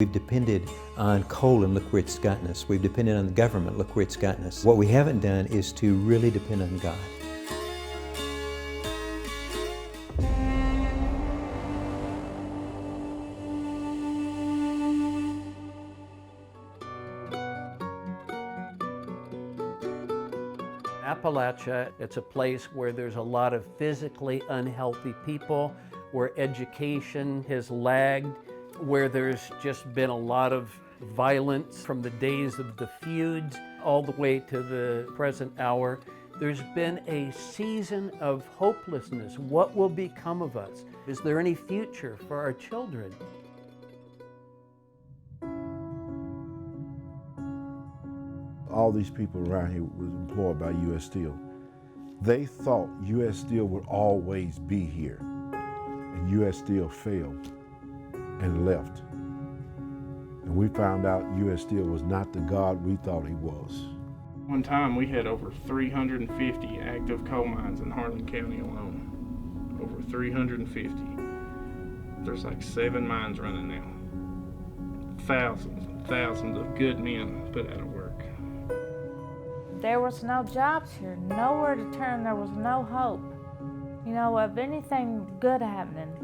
We've depended on coal and look where it's gotten us. We've depended on the government, look where it's gotten us. What we haven't done is to really depend on God. Appalachia, it's a place where there's a lot of physically unhealthy people, where education has lagged, where there's just been a lot of violence from the days of the feuds all the way to the present hour. There's been a season of hopelessness. What will become of us? Is there any future for our children? All these people around here was employed by U.S. Steel. They thought U.S. Steel would always be here, and U.S. Steel failed and left. And we found out U.S. Steel was not the God we thought he was. One time we had over 350 active coal mines in Harlan County alone. Over 350. There's like 7 mines running now. Thousands and thousands of good men put out of work. There was no jobs here, nowhere to turn, there was no hope, you know, of anything good happening.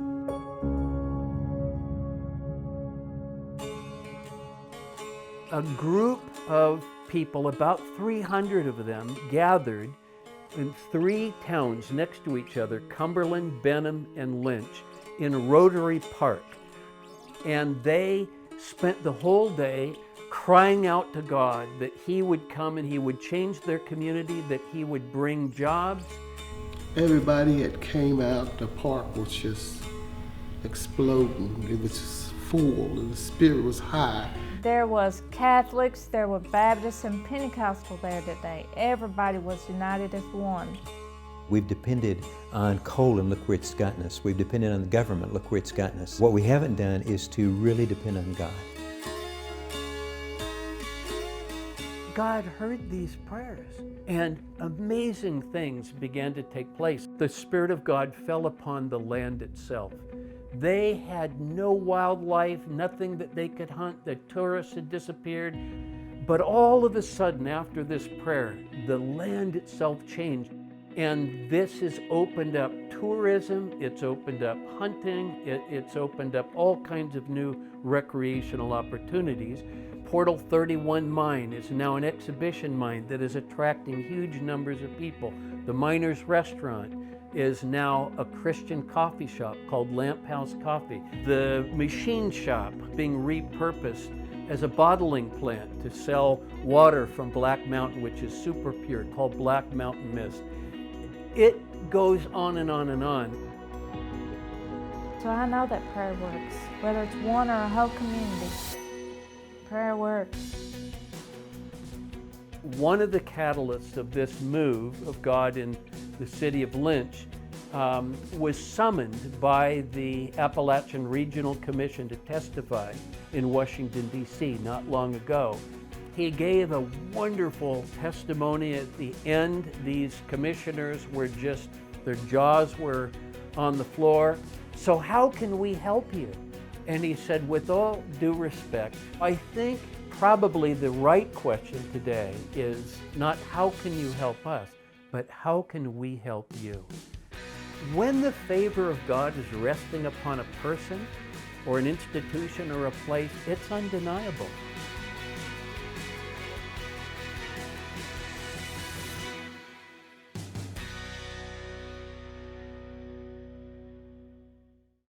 A group of people, about 300 of them, gathered in 3 towns next to each other, Cumberland, Benham, and Lynch, in Rotary Park. And they spent the whole day crying out to God that He would come and He would change their community, that He would bring jobs. Everybody that came out, the park was just exploding. It was just full and the spirit was high. There was Catholics, there were Baptists and Pentecostal there that day. Everybody was united as one. We've depended on coal and look where it's gotten us. We've depended on the government, look where it's gotten us. What we haven't done is to really depend on God. God heard these prayers, and amazing things began to take place. The Spirit of God fell upon the land itself. They had no wildlife, nothing that they could hunt. The tourists had disappeared. But all of a sudden, after this prayer, the land itself changed. And this has opened up tourism, it's opened up hunting, it's opened up all kinds of new recreational opportunities. Portal 31 Mine is now an exhibition mine that is attracting huge numbers of people. The Miners Restaurant is now a Christian coffee shop called Lamp House Coffee. The machine shop being repurposed as a bottling plant to sell water from Black Mountain, which is super pure, called Black Mountain Mist. It goes on and on and on. So I know that prayer works, whether it's one or a whole community. Prayer works. One of the catalysts of this move of God in the city of Lynch was summoned by the Appalachian Regional Commission to testify in Washington, D.C. not long ago. He gave a wonderful testimony at the end. These commissioners were just, their jaws were on the floor. So how can we help you? And he said, with all due respect, I think probably the right question today is not how can you help us, but how can we help you? When the favor of God is resting upon a person or an institution or a place, it's undeniable.